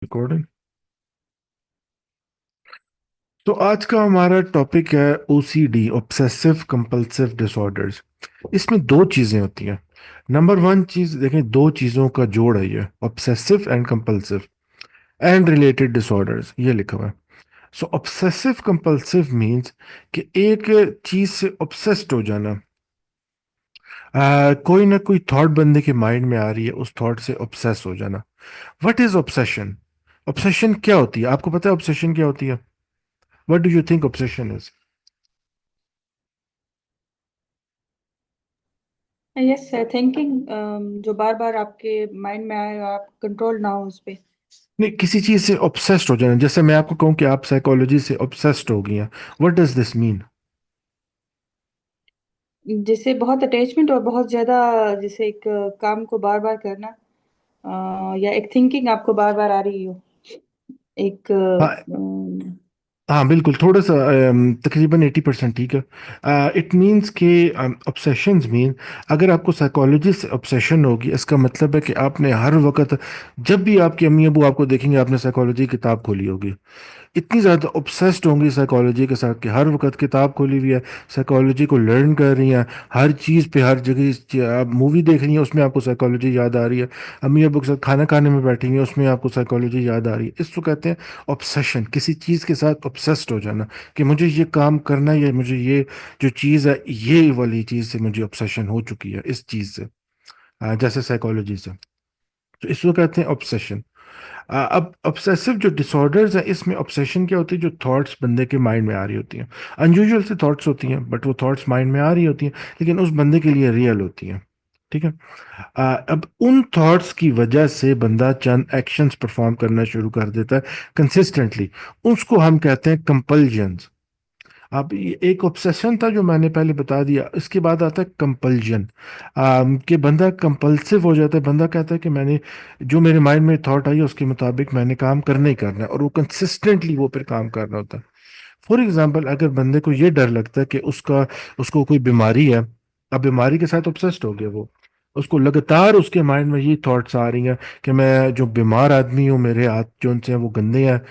Recording. तो आज का हमारा टॉपिक है ओसीडी, ऑब्सेसिव कंपल्सिव डिसऑर्डर्स। इसमें दो चीजें होती हैं। नंबर वन चीज देखें, दो चीजों का जोड़ है ये, obsessive and compulsive and related disorders, ये लिखा हुआ है। सो ऑब्सेसिव कंपल्सिव मींस कि एक चीज से ऑब्सेस्ड हो जाना। कोई ना कोई थॉट बंदे के माइंड में आ रही है, उस थॉट से ऑब्सेस हो जाना। What is obsession? ऑब्सेशन क्या होती है? आपको पता है ऑब्सेशन क्या होती है? What do you think obsession is? Yes thinking जो बार बार आपके माइंड में आए और आप कंट्रोल ना हो उस पे। नहीं, किसी चीज से ऑब्सेस्ड हो जाना। जैसे मैं आपको कहूं कि आप साइकोलॉजी से ऑब्सेस्ड हो गई हैं, व्हाट डज दिस मीन? जैसे बहुत अटैचमेंट और बहुत ज्यादा, जैसे एक काम को बार बार करना, या एक थिंकिंग आपको बार बार आ रही हो। एक हाँ, हाँ बिल्कुल, थोड़ा सा तकरीबन 80% ठीक है। इट मीन्स कि ऑब्सेशंस मीन, अगर आपको साइकोलॉजी से ऑब्सेशन होगी, इसका मतलब है कि आपने हर वक्त, जब भी आपकी अम्मी अबू आपको देखेंगे, आपने साइकोलॉजी की किताब खोली होगी। इतनी ज़्यादा ऑब्सेस्ड होंगी साइकोलॉजी के साथ कि हर वक्त किताब खोली हुई है, साइकोलॉजी को लर्न कर रही हैं। हर चीज़ पे, हर जगह आप मूवी देख रही हैं, उसमें आपको साइकोलॉजी याद आ रही है। अम्मी अबू के साथ खाना खाने में बैठी हुई हैं, उसमें आपको साइकोलॉजी याद आ रही है। इसको कहते हैं ऑब्सेशन, किसी चीज़ के साथ ऑब्सेस्ड हो जाना, कि मुझे ये काम करना है, या मुझे ये जो चीज़ है, ये वाली चीज़ से मुझे ऑब्सेशन हो चुकी है, इस चीज़ से। जैसे साइकोलॉजी से। तो इसको कहते हैं ऑब्सेशन। अब ऑब्सेसिव जो डिसऑर्डर्स हैं, इसमें ऑब्सेशन क्या होती है? जो थॉट्स बंदे के माइंड में आ रही होती हैं, अनयूजुअल से थॉट्स होती हैं, बट वो थॉट्स माइंड में आ रही होती हैं, लेकिन उस बंदे के लिए रियल होती हैं। ठीक है। अब उन थॉट्स की वजह से बंदा चंद एक्शंस परफॉर्म करना शुरू कर देता है कंसिस्टेंटली। उसको हम कहते हैं कंपल्जन्स। अब ये एक ऑब्सेशन था जो मैंने पहले बता दिया, इसके बाद आता है कंपल्जन। कि बंदा कंपल्सिव हो जाता है, बंदा कहता है कि मैंने, जो मेरे माइंड में थॉट आई है उसके मुताबिक मैंने काम करना ही करना है, और वो कंसिस्टेंटली वो फिर काम करना होता है। फॉर एग्जाम्पल, अगर बंदे को ये डर लगता है कि उसको कोई बीमारी है, अब बीमारी के साथ ऑब्सेस्ड हो गया वो, उसको लगातार उसके माइंड में ये थॉट्स आ रही हैं कि मैं जो बीमार आदमी हूँ, मेरे हाथ जो उनसे हैं वो गंदे हैं।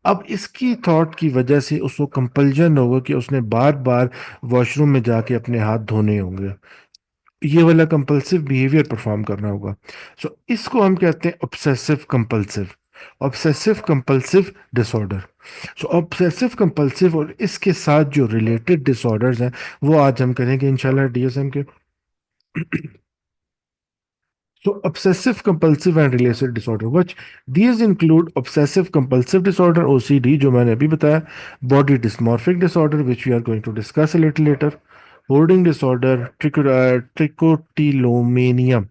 अब इसकी थॉट की वजह से उसको कंपल्जन होगा कि उसने बार बार वॉशरूम में जाके अपने हाथ धोने होंगे, ये वाला कंपल्सिव बिहेवियर परफॉर्म करना होगा। सो इसको हम कहते हैं obsessive compulsive, obsessive compulsive disorder. So obsessive compulsive और इसके साथ जो रिलेटेड डिसऑर्डर्स हैं, वो आज हम करेंगे इंशाल्लाह डीएसएम के। So obsessive compulsive and related disorder, which these include obsessive compulsive disorder OCD जो मैंने अभी बताया, body dysmorphic disorder which we are going to discuss a little later, hoarding disorder, trichotillomania,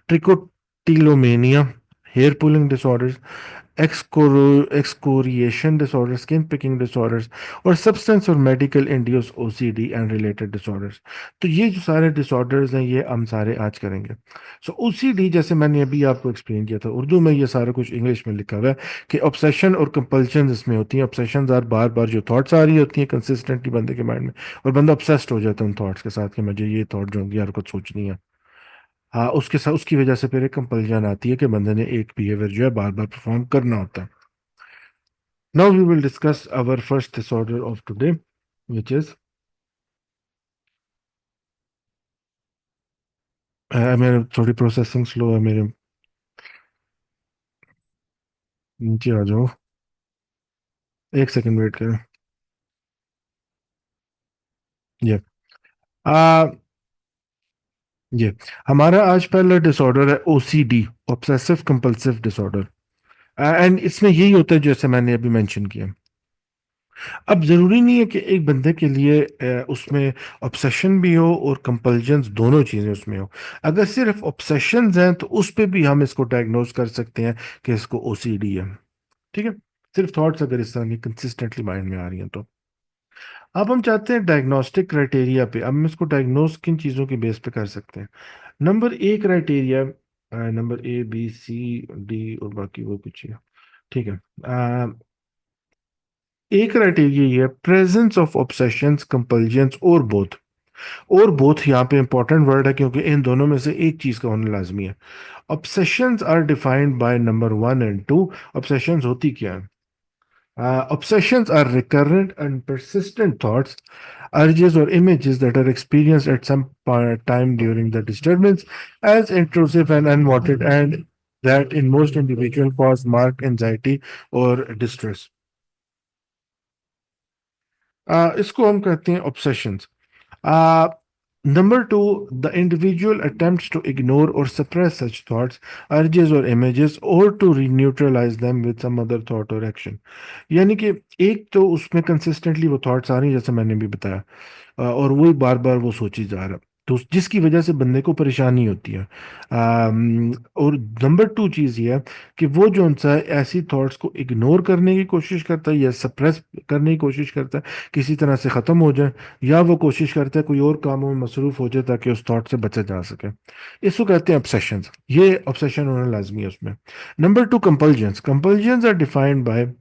trichotillomania, hair pulling disorders, excoriation disorder, skin picking disorders, और substance और medical induce OCD and related disorders. तो ये जो सारे disorders हैं, ये हम सारे आज करेंगे। सो ओसीडी, जैसे मैंने अभी आपको एक्सप्लेन किया था, उर्दू में ये सारा कुछ इंग्लिश में लिखा हुआ है कि ऑब्सेशन और कंपल्शन इसमें होती हैं। ऑब्सेशन बार बार जो थॉट्स आ रही होती हैं कंसिस्टेंटली बंदे के माइंड में, और बंदा ऑब्सेस्ड हो जाता है उन थॉट्स के साथ कि मुझे ये थॉट जो होंगी यार कुछ सोचनी है। हाँ, उसके साथ उसकी वजह से फिर एक कंपल्जन आती है कि बंदे ने एक बिहेवियर जो है बार बार परफॉर्म करना होता है। Now we will discuss our first disorder of today, which is, मेरे थोड़ी प्रोसेसिंग स्लो है मेरे, नीचे आ जाओ, एक सेकंड वेट करें। ये आ ये हमारा आज पहला डिसऑर्डर है OCD, obsessive compulsive disorder. And इसमें यही होता है जैसे मैंने अभी मेंशन किया। अब जरूरी नहीं है कि एक बंदे के लिए उसमें ऑब्सेशन भी हो और कंपल्जन्स, दोनों चीजें उसमें हो। अगर सिर्फ ऑब्सेशंस हैं तो उस पे भी हम इसको डायग्नोज कर सकते हैं कि इसको ओसीडी है। ठीक है। सिर्फ थॉट्स अगर इस तरह की कंसिस्टेंटली माइंड में आ रही हैं तो। अब हम चाहते हैं डायग्नोस्टिक क्राइटेरिया पे, अब हम इसको डायग्नोज किन चीज़ों के बेस पे कर सकते हैं। Number A criteria, number A B C D और बाकी वो कुछ है। ठीक है। एक क्राइटेरिया ये है, प्रेजेंस ऑफ ऑब्सेशंस कंपल्जन्स और बोथ। और बोथ यहाँ पे इंपॉर्टेंट वर्ड है, क्योंकि इन दोनों में से एक चीज का होना लाजमी है। Obsessions are defined by number 1 and 2। Obsessions होती क्या है? Obsessions are recurrent and persistent thoughts, urges, or images that are experienced at some time during the disturbance as intrusive and unwanted, and that in most individuals cause marked anxiety or distress. इसको हम कहते हैं obsessions. Uh, Number two, the individual attempts to ignore or suppress such thoughts, urges, or images, or to neutralize them with some other thought or action. यानी कि एक तो उसमें consistently वो थॉट्स आ रही हैं, जैसे मैंने भी बताया, और वही बार बार वो सोची जा रहा, तो जिसकी वजह से बंदे को परेशानी होती है। और नंबर टू चीज़ ये है कि वो जो सा ऐसी थॉट्स को इग्नोर करने की कोशिश करता है या सप्रेस करने की कोशिश करता है, किसी तरह से ख़त्म हो जाए, या वो कोशिश करता है कोई और कामों में मसरूफ हो जाए ताकि उस थॉट से बचा जा सके। इसको कहते हैं ऑब्सेशन। ये ऑब्सेशन होना लाजमी है उसमें। Number two, compulsions. Compulsions are defined by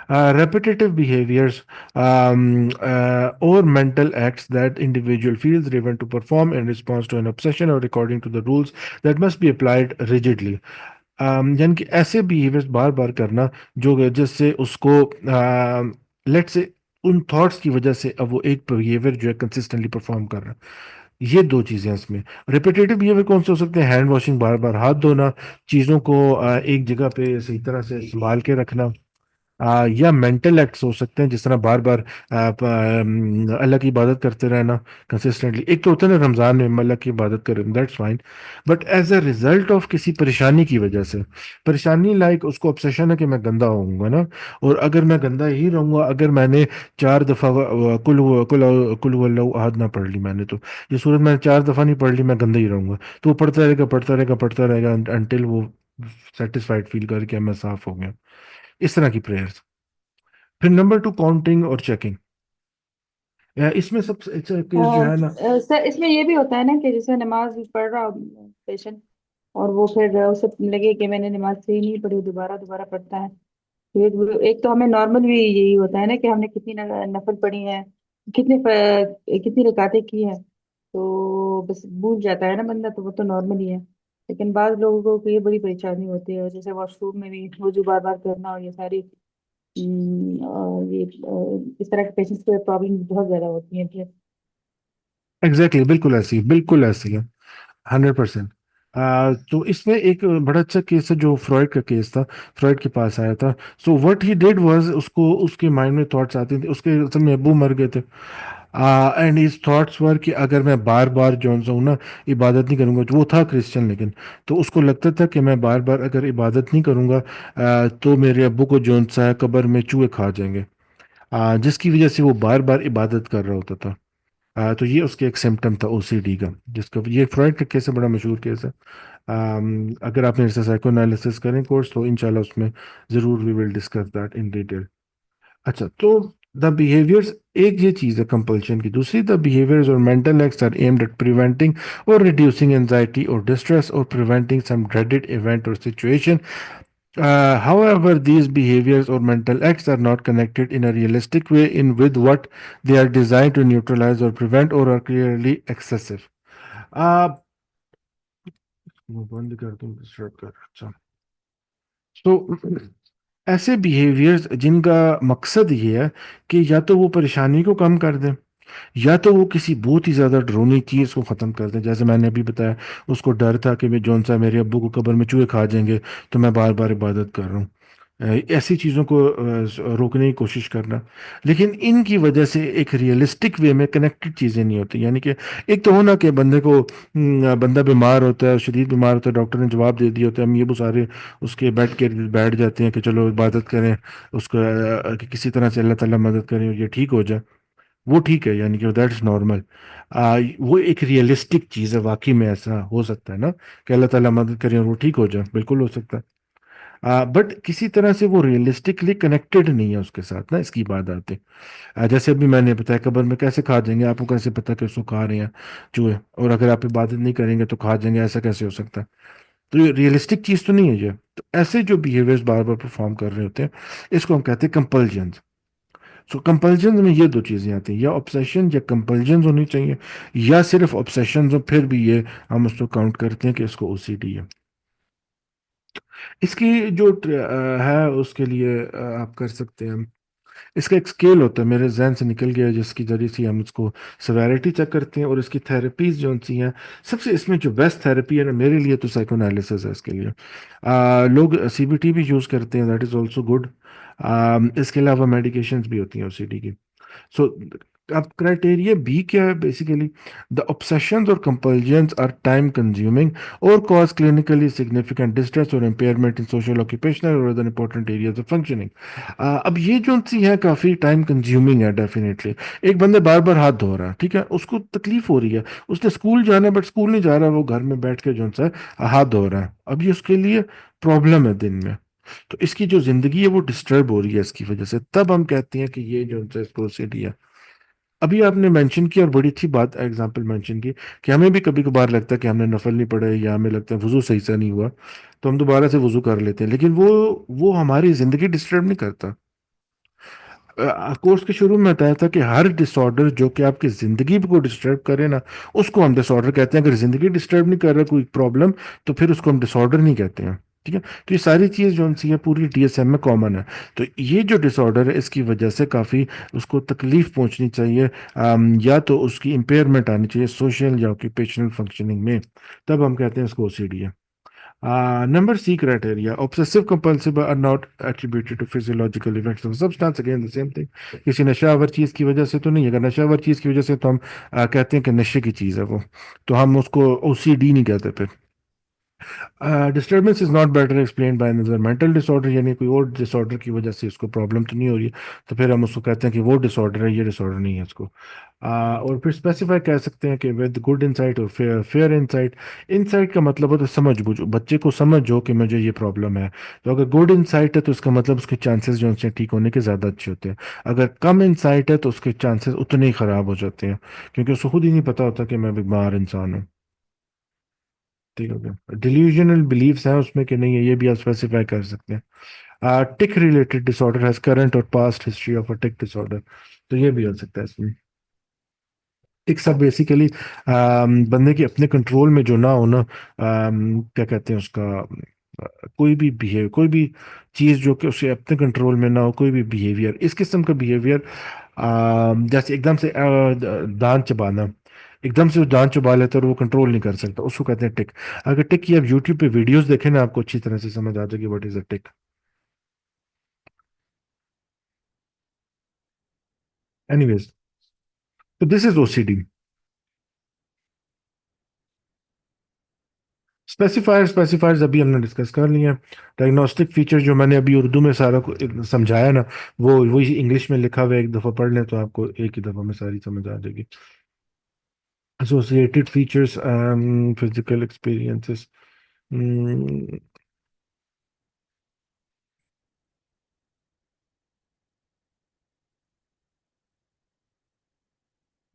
repetitive behaviors or mental acts that individual feels driven to perform in response to an obsession or according to the rules that must be applied rigidly. यानी कि ऐसे behaviours बार बार करना जो जिससे उसको late से उन thoughts की वजह से अब वो एक बिहेवियर जो है कंसिस्टेंटली परफॉर्म कर रहा है। ये दो चीजें हैं इसमें। रिपीटेटिव बिहेवियर कौन से हो सकते हैं? हैंड वॉशिंग, बार बार हाथ धोना, चीजों को एक जगह पे सही तरह से संभाल के रखना, या मेंटल एक्ट्स हो सकते हैं, जिस तरह बार बार अल्लाह की इबादत करते रहना कंसिस्टेंटली। एक तो होता है ना रमजान में अल्लाह की इबादत करें, that's fine, but as a result of किसी परेशानी की वजह से, परेशानी लाइक उसको ऑब्सेशन है कि मैं गंदा होऊंगा ना, और अगर मैं गंदा ही रहूंगा, अगर मैंने 4 दफा कुल हुवल्लाहु अहद ना पढ़ ली, मैंने तो ये सूरत मैंने 4 दफा नहीं पढ़ ली, मैं गंदा ही रहूंगा। तो वो पढ़ता रहेगा पढ़ता रहेगा पढ़ता रहेगा अनटिल वो सेटिस्फाइड फील करके मैं साफ हो गया। इस तरह की प्रेयर्स। फिर नंबर टू, काउंटिंग और चेकिंग। इसमें सब केस जो है ना। सर इसमें ये भी होता है ना कि जैसे नमाज पढ़ रहा पेशेंट, और वो फिर उसे लगे कि मैंने नमाज सही नहीं पढ़ी, दोबारा दोबारा पढ़ता है। एक तो हमें नॉर्मल भी यही होता है ना कि हमने कितनी नफल पढ़ी है, कितनी रकातें की है, तो बस भूल जाता है ना बंदा, तो वो तो नॉर्मल ही है। लेकिन बाद लोगों को ये बड़ी परेशानी होती है, जैसे वॉशरूम में भी वजू बार बार करना, और ये सारी और ये इस तरह के पेशेंट्स को प्रॉब्लम बहुत ज्यादा होती है फिर। एग्जैक्टली, बिल्कुल ऐसी है, 100%। तो इसमें एक बड़ा अच्छा केस है जो फ्रॉइड का केस था। फ्रॉइड के पास आया था। So what he did was, उसको उसके माइंड में थॉट्स आते थे, उसके असल में अब्बू मर गए थे, एंड हिज थॉट्स वर कि अगर मैं बार बार जो हूँ ना इबादत नहीं करूंगा, वो था क्रिश्चियन लेकिन, तो उसको लगता था कि मैं बार बार अगर इबादत नहीं करूंगा तो मेरे अब्बू को जो सा है कब्र में चूहे खा जाएंगे, जिसकी वजह से वो बार बार इबादत कर रहा होता था। तो ये उसके एक सिम्टम था ओसीडी का, जिसका ये फ्रॉइड का केस है, बड़ा मशहूर केस है। अगर आप मेरे से साइको एनालिसिस करें कोर्स, तो इंशाल्लाह उसमें ज़रूर we will discuss that in detail. अच्छा, तो द बिहेवियर्स, एक ये चीज़ है कंपल्शन की। दूसरी, द बिहेवियर्स और mental acts are aimed at preventing और रिड्यूसिंग एंजाइटी और डिस्ट्रेस और preventing some dreaded event or situation. However, these behaviors or mental acts are not connected in a realistic way in with what they are designed to neutralize or prevent, or are clearly excessive. Uh, मैं बंद कर दूं, start कर। अच्छा, तो ऐसे behaviours जिनका मकसद ये है कि या तो वो परेशानी को कम कर दें, या तो वो किसी बहुत ही ज्यादा डरावनी चीज को खत्म कर दें। जैसे मैंने अभी बताया, उसको डर था कि मैं जौन सा मेरे अब्बू को कब्र में चूहे खा जाएंगे, तो मैं बार बार इबादत कर रहा हूँ। ऐसी चीज़ों को रोकने की कोशिश करना। लेकिन इनकी वजह से एक रियलिस्टिक वे में कनेक्टेड चीज़ें नहीं होती। यानी कि एक तो होना कि बंदे को बंदा बीमार होता है, शदीद बीमार होता है, डॉक्टर ने जवाब दे दिया होता है, हम ये वो सारे उसके बेड के बैठ जाते हैं कि चलो इबादत करें, उसको कि किसी तरह से अल्लाह ताला मदद करें और ये ठीक हो जाए। वो ठीक है, यानी कि दैट इज नॉर्मल। वो एक रियलिस्टिक चीज़ है, वाकई में ऐसा हो सकता है ना कि अल्लाह ताला मदद करें और वो ठीक हो जाए, बिल्कुल हो सकता है। बट किसी तरह से वो रियलिस्टिकली कनेक्टेड नहीं है उसके साथ ना, इसकी बात आते। जैसे अभी मैंने बताया, कब्र में कैसे खा जाएंगे, आपको कैसे पता कि उसको खा रहे हैं चूहे, और अगर आप इबादत नहीं करेंगे तो खा जाएंगे, ऐसा कैसे हो सकता है? तो ये रियलिस्टिक चीज़ तो नहीं है ये। तो ऐसे जो बिहेवियर्स बार बार परफॉर्म कर रहे होते हैं, इसको हम कहते हैं कंपल्जन। सो कंपल्जन में ये दो चीज़ें आती हैं, या ऑब्सेशन या कंपल्जन होनी चाहिए, या सिर्फ ऑब्सेशन हो फिर भी ये हम उसको काउंट करते हैं कि इसको ओसीडी है। इसकी जो है उसके लिए आप कर सकते हैं, इसका एक स्केल होता है, मेरे जहन से निकल गया है, जिसकी जरिए से हम इसको सेवेरिटी चेक करते हैं, और इसकी थेरेपीज जो सी हैं, सबसे इसमें जो बेस्ट थेरेपी है ना मेरे लिए तो साइकोएनालिसिस है इसके लिए। लोग सीबीटी भी यूज़ करते हैं, दैट इज़ ऑल्सो गुड। इसके अलावा मेडिकेशंस भी होती हैं ओसीडी की। सो अब क्राइटेरिया बी क्या है बेसिकली, द ऑब्सेशंस और कंपल्जन्स आर टाइम कंज्यूमिंग और कॉज क्लिनिकली सिग्निफिकेंट डिस्ट्रेस और इम्पेयरमेंट इन सोशल ऑक्यूपेशनल और other important areas of functioning. अब ये जो सी है काफ़ी टाइम कंज्यूमिंग है डेफिनेटली। एक बंदे बार बार हाथ धो रहा है, ठीक है, उसको तकलीफ हो रही है, उसने स्कूल जाना है बट स्कूल नहीं जा रहा, वो घर में बैठ के जो सा है हाथ धो रहा है, अब ये उसके लिए प्रॉब्लम है दिन में। तो इसकी जो जिंदगी है वो डिस्टर्ब हो रही है इसकी वजह से, तब हम कहते हैं कि ये जो है इसको सीडी है। अभी आपने मेंशन किया और बड़ी अच्छी बात एग्जांपल मेंशन की, कि हमें भी कभी कभार लगता है कि हमने नफल नहीं पढ़ा है, या हमें लगता है वुजू सही से नहीं हुआ, तो हम दोबारा से वुजू कर लेते हैं, लेकिन वो हमारी जिंदगी डिस्टर्ब नहीं करता। कोर्स के शुरू में बताया था कि हर डिसऑर्डर जो कि आपकी जिंदगी को डिस्टर्ब करे ना, उसको हम डिसऑर्डर कहते हैं। अगर जिंदगी डिस्टर्ब नहीं कर रहा कोई प्रॉब्लम, तो फिर उसको हम डिसऑर्डर नहीं कहते हैं। ठीक है, तो ये सारी चीज़ जो सी है पूरी डीएसएम में कॉमन है। तो ये जो डिसऑर्डर है इसकी वजह से काफ़ी उसको तकलीफ पहुंचनी चाहिए, या तो उसकी इम्पेयरमेंट आनी चाहिए सोशल या ऑक्यूपेशनल फंक्शनिंग में, तब हम कहते हैं उसको ओसीडी है। Number C criteria. Obsessive compulsive are not attributed to physiological effects of substance. Again, the same thing. किसी नशावर चीज़ की वजह से तो नहीं, अगर नशावर चीज़ की वजह से तो हम कहते हैं कि नशे की चीज़ है वो, तो हम उसको ओसीडी नहीं कहते फिर। Disturbance is not better explain by another mental disorder, यानी कोई और डिसऑर्डर की वजह से इसको प्रॉब्लम तो नहीं हो रही है, तो फिर हम उसको कहते हैं कि वो डिसऑर्डर है, ये डिसऑर्डर नहीं है इसको। और फिर स्पेसिफाई कह सकते हैं कि विद गुड इंसाइट और फेयर फेयर इंसाइट। इंसाइट का मतलब होता है समझ बूझ, बच्चे को समझ हो कि मुझे ये प्रॉब्लम है, तो अगर गुड इंसाइट है तो इसका मतलब उसके चांसेस जो हैं ठीक होने के ज़्यादा अच्छे होते हैं। अगर कम इंसाइट है तो उसके चांसेस उतने ही ख़राब हो जाते हैं, क्योंकि उसको खुद ही नहीं पता होता कि मैं बीमार इंसान हूँ। ठीक हो गया, डिल्यूजनल बिलीव्स हैं उसमें कि नहीं है, ये भी आप स्पेसिफाई कर सकते हैं। टिक रिलेटेड डिसऑर्डर हैज करंट और past history of a tick disorder, तो ये भी हो सकता है इसमें। टिक सब बेसिकली बंदे के अपने कंट्रोल में जो ना हो ना, क्या कहते हैं उसका, कोई भी बिहेव, कोई भी चीज़ जो कि उसे अपने कंट्रोल में ना हो, कोई भी बिहेवियर, इस किस्म का बिहेवियर, जैसे एकदम से दांत चबाना, एकदम से वो दांत चबा लेता है और वो कंट्रोल नहीं कर सकता, उसको कहते हैं टिक। अगर टिक की आप यूट्यूब पे वीडियोस देखें ना, आपको अच्छी तरह से समझ आ जाएगी what is a tick. Anyways, तो दिस इज ओसीडी। स्पेसिफायर्स अभी हमने डिस्कस कर लिए हैं। डायग्नोस्टिक फीचर जो मैंने अभी उर्दू में सारा को समझाया ना, वो वही इंग्लिश में लिखा हुआ है, एक दफ़ा पढ़ लें तो आपको एक ही दफ़ा में सारी समझ आ जाएगी। Associated features, physical experiences,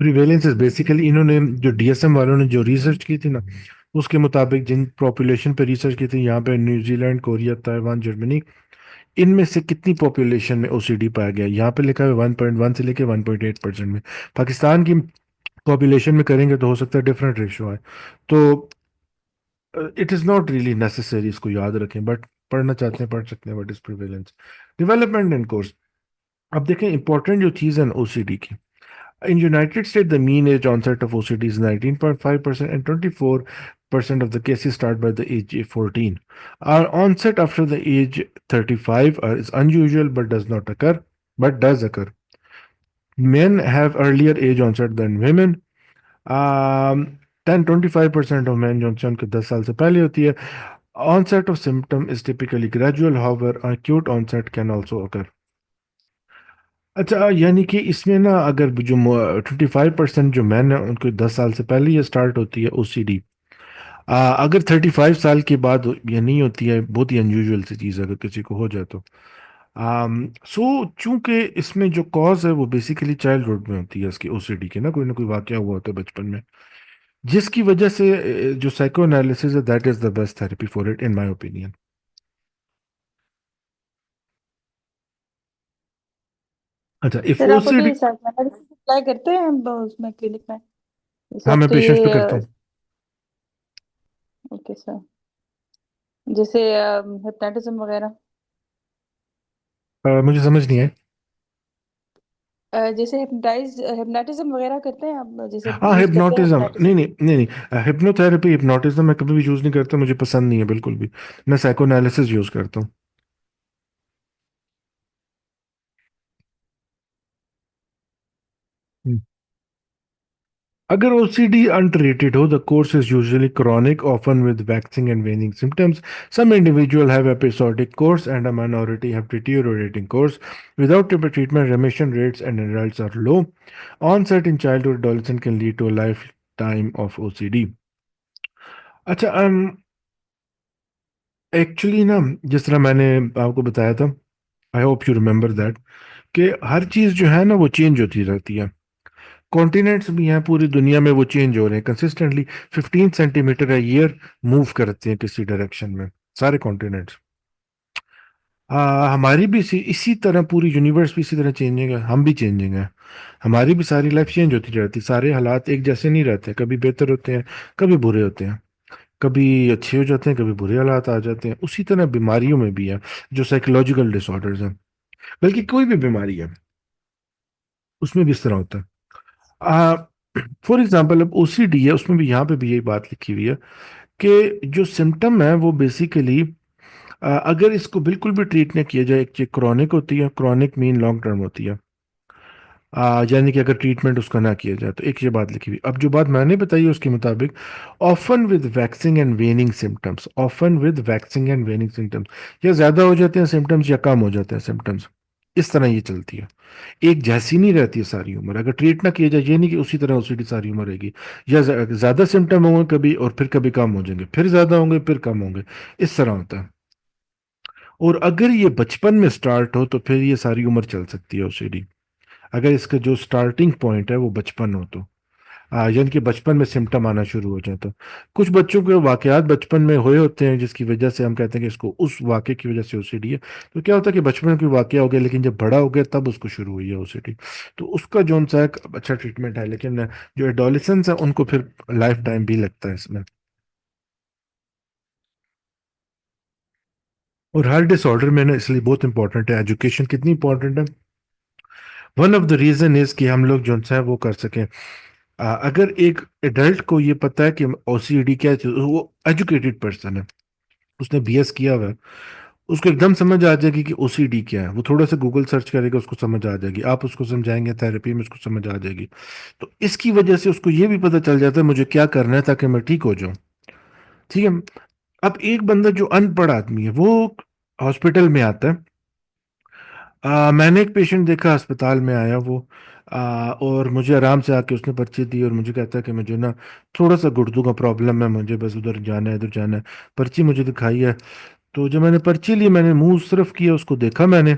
prevalence is basically, इन्होंने जो डीएसएम वालों ने जो रिसर्च की थी ना, उसके मुताबिक जिन पॉपुलेशन पे रिसर्च की थी, यहाँ पे न्यूजीलैंड, कोरिया, ताइवान, जर्मनी, इनमें से कितनी पॉपुलेशन में ओसीडी पाया गया, यहाँ पे लिखा है 1.1 से लेके 1.8% में। पाकिस्तान की पॉपुलेशन में करेंगे तो हो सकता है डिफरेंट रेशो है। तो it is not really necessary इसको याद रखें, बट पढ़ना चाहते हैं पढ़ सकते हैं what is prevalence. Development and course, अब देखें इंपॉर्टेंट जो चीज़ है ओसीडी की, in United States, the mean age onset of OCD is 19.5% and 24% of the cases start by the age 14. Our onset after the age 35 is unusual but does not occur, but does occur. Men have earlier age onset than women. 10-25% of men जो उनसे उनके 10 साल से पहले होती है. Onset of symptom is typically gradual, however, acute onset can also occur. अच्छा, यानी कि इसमें ना अगर जो 25% जो मैन है उनको 10 साल से पहले ये स्टार्ट होती है ओसीडी, अगर 35 साल के बाद ये नहीं होती है, बहुत ही अनयूजुअल सी चीज़ है अगर किसी को हो जाए तो। चूंकि इसमें जो कॉज है वो बेसिकली चाइल्डहुड में होती है इसकी ओसीडी के, ना कोई वाकया हुआ होता है बचपन में, जिसकी वजह से जो साइको एनालिसिस है that is the best therapy for it in my opinion. अच्छा, इफ सर आप ओसीडी। अभी साइकोलॉजिस्ट अप्लाई करते हैं उसमें क्लिनिक में, जैसे हाँ, मैं आपके पेशेंट्स पे ये। करता हूँ। Okay sir. जैसे हिप्नोटिज्म वगैरह। मुझे समझ नहीं है। जैसे हिप्नोटिज्म वगैरह करते हैं आप, जैसे हाँ, यूज करते हैं हिप्नोटिज्म हिप्नोटिज्म। नहीं नहीं नहीं नहीं, हिप्नोथेरेपी हिप्नोटिज्म मैं कभी भी यूज़ नहीं करता, मुझे पसंद नहीं है बिल्कुल भी। मैं साइकोएनालिसिस यूज़ करता हूँ। हम्म। अगर ओसीडी untreated हो, the course is usually chronic, often with waxing and waning symptoms. Some individuals have episodic course and a minority have deteriorating course. Without treatment, remission rates and results are low. Onset in childhood adolescent can lead to a lifetime of OCD. अच्छा, actually ना, जिस तरह मैंने आपको बताया था, I hope you remember that, कि हर चीज़ जो है ना वो चेंज होती रहती है। कॉन्टिनेंट्स भी हैं पूरी दुनिया में, वो चेंज हो रहे हैं consistently. 15 centimetre a year move करते हैं किसी डायरेक्शन में, सारे कॉन्टिनेंट्स। हमारी भी इसी तरह पूरी यूनिवर्स भी इसी तरह चेंजिंग है, हम भी चेंजिंग है। हमारी भी सारी लाइफ चेंज होती रहती है, सारे हालात एक जैसे नहीं रहते, कभी बेहतर होते हैं, कभी बुरे होते हैं, कभी अच्छे हो जाते हैं, कभी बुरे हालात आ जाते हैं। उसी तरह बीमारियों में भी है, जो साइकोलॉजिकल डिसऑर्डर्स हैं, बल्कि कोई भी बीमारी है उसमें भी इस तरह होता है। फॉर एग्जाम्पल, अब ओसीडी है, उसमें भी यहाँ पे भी यही बात लिखी हुई है कि जो सिम्टम है वो बेसिकली, अगर इसको बिल्कुल भी ट्रीट नहीं किया जाए, एक क्रॉनिक होती है, क्रॉनिक मीन लॉन्ग टर्म होती है। यानी कि अगर ट्रीटमेंट उसका ना किया जाए, तो एक ये बात लिखी हुई। अब जो बात मैंने बताई है उसके मुताबिक, often with waxing and वेनिंग symptoms, often with waxing and वेनिंग symptoms, या ज्यादा हो जाते हैं सिम्टम्स या कम हो जाते हैं सिम्टम्स, इस तरह ये चलती है। एक जैसी नहीं रहती है सारी उम्र, अगर ट्रीट ना किया जाए, ये नहीं कि उसी तरह ओसीडी सारी उम्र रहेगी। या ज्यादा सिम्टम होंगे कभी, और फिर कभी कम हो जाएंगे, फिर ज्यादा होंगे, फिर कम होंगे, इस तरह होता है। और अगर ये बचपन में स्टार्ट हो तो फिर ये सारी उम्र चल सकती है ओसीडी, अगर इसका जो स्टार्टिंग पॉइंट है वो बचपन हो तो। यानी कि बचपन में सिम्टम आना शुरू हो जाता है। कुछ बच्चों के वाकयात बचपन में हुए होते हैं जिसकी वजह से हम कहते हैं कि इसको उस वाक़े की वजह से ओसीडी है। तो क्या होता है कि बचपन में कोई वाकया हो गया, लेकिन जब बड़ा हो गया तब उसको शुरू हुई है ओसीडी। तो उसका जो सा एक अच्छा ट्रीटमेंट है, लेकिन जो एडोलेसेंस है उनको फिर लाइफ टाइम भी लगता है इसमें। और हर डिसऑर्डर में ना, इसलिए बहुत इंपॉर्टेंट है एजुकेशन, कितनी इंपॉर्टेंट है। One of the reason is कि हम लोग जो है वो कर सकें। अगर एक एडल्ट को ये पता है कि ओसीडी क्या है, वो एजुकेटेड पर्सन है, उसने बीएस किया हुआ है, उसको एकदम समझ आ जाएगी कि ओसीडी क्या है। वो थोड़ा सा गूगल सर्च करेगा, उसको समझ आ जाएगी, आप उसको समझाएंगे थेरेपी में, उसको समझ आ जाएगी। तो इसकी वजह से उसको ये भी पता चल जाता है मुझे क्या करना है ताकि मैं ठीक हो जाऊं। ठीक है। अब एक बंदा जो अनपढ़ आदमी है वो हॉस्पिटल में आता है। मैंने एक पेशेंट देखा, अस्पताल में आया वो, और मुझे आराम से आके उसने पर्ची दी और मुझे कहता है कि मुझे ना थोड़ा सा गुर्दों का प्रॉब्लम है, मुझे बस उधर जाना है, इधर जाना है। पर्ची मुझे दिखाई है। तो जब मैंने पर्ची ली, मैंने मुंह उस तरफ किया, उसको देखा मैंने,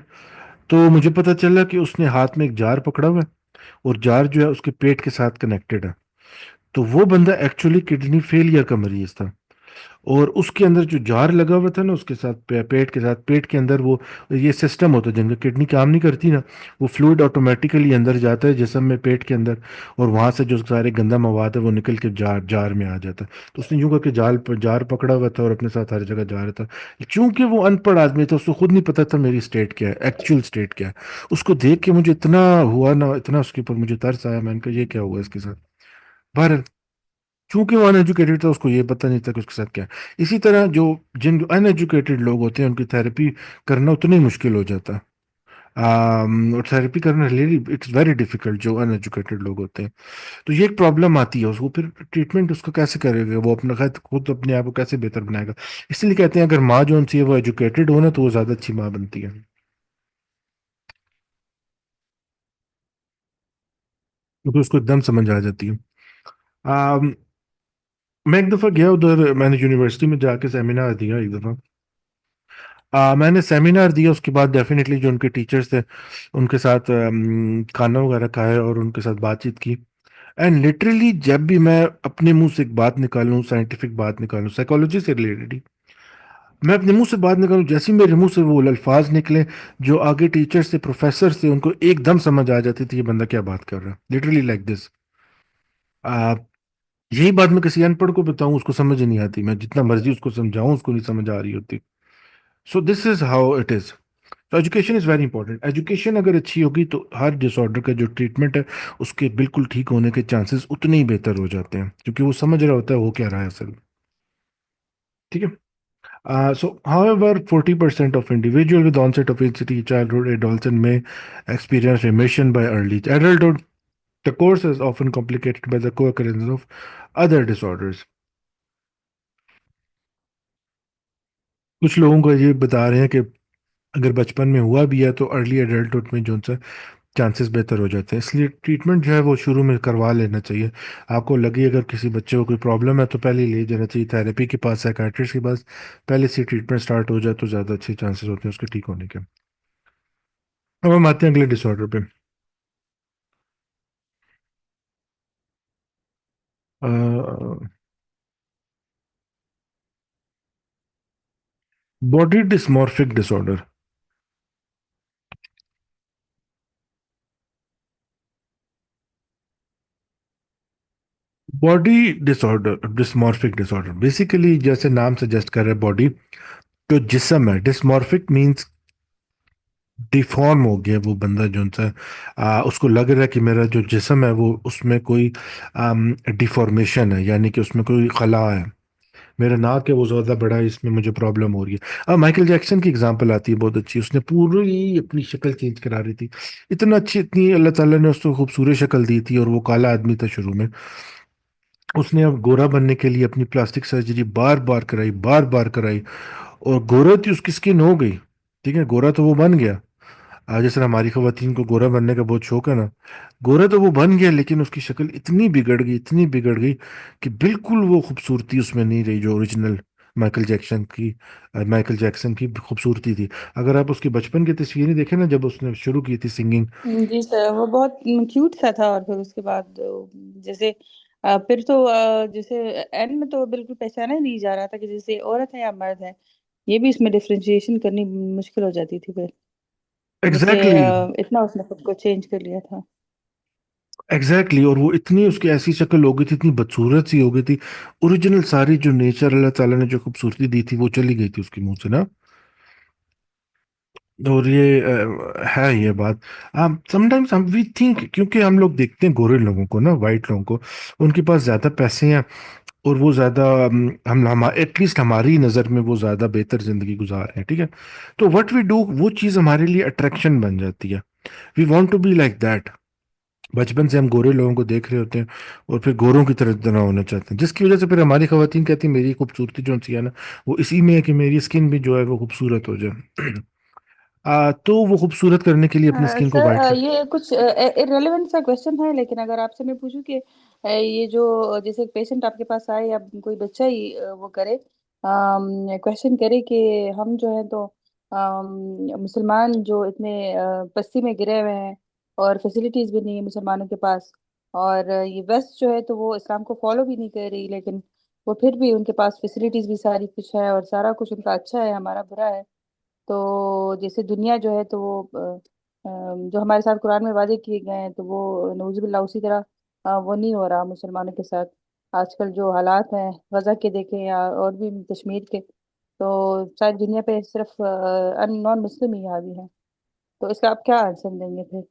तो मुझे पता चला कि उसने हाथ में एक जार पकड़ा हुआ है, और जार जो है उसके पेट के साथ कनेक्टेड है। तो वो बंदा एक्चुअली किडनी फेलियर का मरीज था। और उसके अंदर जो जार लगा हुआ था ना, उसके साथ पेट के साथ, पेट के अंदर वो ये सिस्टम होता है, जिनका किडनी काम नहीं करती ना, वो फ्लूइड ऑटोमेटिकली अंदर जाता है जिसम में, पेट के अंदर, और वहां से जो सारे गंदा मवाद है वो निकल के जार जार में आ जाता है। तो उसने यूं करके जार पकड़ा हुआ था और अपने साथ हर जगह जा रहा था। चूंकि वो अनपढ़ आदमी था, उसको खुद नहीं पता था मेरी स्टेट क्या है, एक्चुअल स्टेट क्या है। उसको देख के मुझे इतना हुआ ना, इतना उसके ऊपर मुझे तरस आया, मैंने कहा ये क्या हुआ इसके साथ। बहरहाल, चूंकि वो अनएजुकेटेड था, उसको ये पता नहीं था कि उसके साथ क्या है। इसी तरह जो जिन अनएजुकेटेड लोग होते हैं उनकी थेरेपी करना उतना ही मुश्किल हो जाता है। और थेरेपी करना रियली इट्स वेरी डिफिकल्ट जो अनएजुकेटेड लोग होते हैं। तो ये एक प्रॉब्लम आती है उसको, फिर ट्रीटमेंट उसको कैसे करेगा, वो अपना खुद अपने आप को कैसे बेहतर बनाएगा। इसलिए कहते हैं अगर माँ जो उनसी है वो एजुकेटेड हो ना, तो वो ज्यादा अच्छी माँ बनती है, क्योंकि उसको एकदम समझ आ जाती है। आम, मैं एक दफ़ा गया उधर, मैंने यूनिवर्सिटी में जाके सेमिनार दिया एक दफ़ा। मैंने सेमिनार दिया, उसके बाद डेफिनेटली जो उनके टीचर्स थे उनके साथ खाना वगैरह खाया और उनके साथ बातचीत की। एंड लिटरली जब भी मैं अपने मुंह से एक बात निकालूं, साइंटिफिक बात निकालूं, साइकोलॉजी से रिलेटेड ही, मैं अपने मुंह से बात निकालूं, जैसे ही मेरे मुंह से वो अल्फाज निकले जो आगे टीचर से प्रोफेसर से उनको एकदम समझ आ जाती थी ये बंदा क्या बात कर रहा है, लिटरली लाइक दिस। यही बात मैं किसी अनपढ़ को बताऊं उसको समझ ही नहीं आती, मैं जितना मर्जी उसको समझाऊं उसको नहीं समझ आ रही होती। So this is how it is. तो education is very important. Education अगर अच्छी होगी तो हर डिसऑर्डर का जो ट्रीटमेंट है उसके बिल्कुल ठीक होने के चांसेस उतने ही बेहतर हो जाते हैं, क्योंकि वो समझ रहा होता है वो क्या रहा है असल में। ठीक है। So, however, 40% of individuals with onset of obesity childhood adolescent may experience remission by early adulthood. The course is often complicated by the co-occurrence of other disorders. कुछ लोगों को ये बता रहे हैं कि अगर बचपन में हुआ भी है तो अर्ली एडल्टहुड में जो उनसे चांसेस बेहतर हो जाते हैं, इसलिए ट्रीटमेंट जो है वो शुरू में करवा लेना चाहिए। आपको लगे अगर किसी बच्चे को कोई प्रॉब्लम है तो पहले ही ले जाना चाहिए थेरेपी के पास, साइकाट्रिस्ट के पास। पहले से ट्रीटमेंट स्टार्ट हो जाए तो ज़्यादा अच्छे चांसेस होते हैं उसके ठीक होने के। अब हम आते हैं अगले डिसऑर्डर पे। Body dysmorphic disorder. Body disorder, dysmorphic disorder basically जैसे नाम सजेस्ट कर रहा है, बॉडी जो जिस्म है, डिस्मॉर्फिक मींस डिफॉर्म हो गया वो बंदा जो सा, उसको लग रहा है कि मेरा जो जिस्म है वो उसमें कोई डिफॉर्मेशन है, यानी कि उसमें कोई खला है। मेरा नाक है वो ज़्यादा बड़ा है, इसमें मुझे प्रॉब्लम हो रही है। अब माइकल जैक्सन की एग्जांपल आती है बहुत अच्छी, उसने पूरी अपनी शक्ल चेंज करा रही थी। इतना अच्छी, इतनी अल्लाह ताला ने उसको खूबसूरत शक्ल दी थी और वो काला आदमी था शुरू में। उसने अब गोरा बनने के लिए अपनी प्लास्टिक सर्जरी बार बार कराई, बार बार कराई, और गोरा थी उसकी स्किन हो गई। ठीक है, गोरा तो वो बन गया। आज जैसे हमारी खवातीन को गोरा बनने का बहुत शौक है ना, गोरा तो वो बन गया, लेकिन उसकी शक्ल इतनी बिगड़ गई, इतनी बिगड़ गई कि बिल्कुल वो खूबसूरती उसमें नहीं रही जो ओरिजिनल माइकल जैक्सन की, माइकल जैक्सन की खूबसूरती थी। अगर आप उसकी बचपन की तस्वीरें देखें ना, जब उसने शुरू की थी सिंगिंग। जी सर, वो बहुत क्यूट सा था। और फिर उसके बाद जैसे फिर तो जैसे एंड में तो बिल्कुल पहचाना ही नहीं जा रहा था कि जैसे औरत है या मर्द है। ये भी इसमें डिफरेंशिएशन करनी मुश्किल हो जाती थी फिर। जैसे एग्जैक्टली, इतना उसने खुद को चेंज कर लिया था। एग्जैक्टली, और वो इतनी उसकी ऐसी शक्ल हो गई थी, इतनी बदसूरत सी हो गई थी। ओरिजिनल सारी जो नेचर अल्लाह ताला ने जो खूबसूरती दी थी वो चली गई थी उसके मुंह से ना। और ये है ये बात। समटाइम्स हम वी थिंक, क्योंकि हम लोग देखते हैं गोरे लोगों को ना, वाइट लोगों को, उनके पास ज़्यादा पैसे हैं और वो ज़्यादा हम एटलीस्ट हमारी नज़र में वो ज़्यादा बेहतर ज़िंदगी गुजार रहे हैं। ठीक है, तो व्हाट वी डू, वो चीज़ हमारे लिए अट्रैक्शन बन जाती है। We want to be like that. बचपन से हम गोरे लोगों को देख रहे होते हैं और फिर गोरों की तरह तना होना चाहते हैं, जिसकी वजह से फिर हमारी खवातीन कहती हैं मेरी खूबसूरती जो सी है ना, वो इसी में है कि मेरी स्किन भी जो है वो खूबसूरत हो जाए। तो वो खूबसूरत करने के लिए अपनी स्किन को सर, वाइट कर। ये कुछ इररेलेवेंट सा क्वेश्चन है, लेकिन अगर आपसे मैं पूछूं कि ये जो जैसे पेशेंट आपके पास आए या कोई बच्चा ही वो करे, क्वेश्चन करे कि हम जो है तो मुसलमान जो इतने पस्ती में गिरे हुए हैं और फैसिलिटीज भी नहीं है मुसलमानों के पास, और ये वेस्ट जो है तो वो इस्लाम को फॉलो भी नहीं कर रही, लेकिन वो फिर भी उनके पास फैसिलिटीज भी सारी कुछ है और सारा कुछ उनका अच्छा है, हमारा बुरा है। तो जैसे दुनिया जो है तो वो जो हमारे साथ कुरान में वादे किए गए हैं तो वो नऊजुबिल्लाह उसी तरह वो नहीं हो रहा मुसलमानों के साथ। आजकल जो हालात हैं गजा के देखें या और भी कश्मीर के, तो शायद दुनिया पे सिर्फ नॉन मुस्लिम ही हावी है। तो इसका आप क्या आंसर देंगे फिर?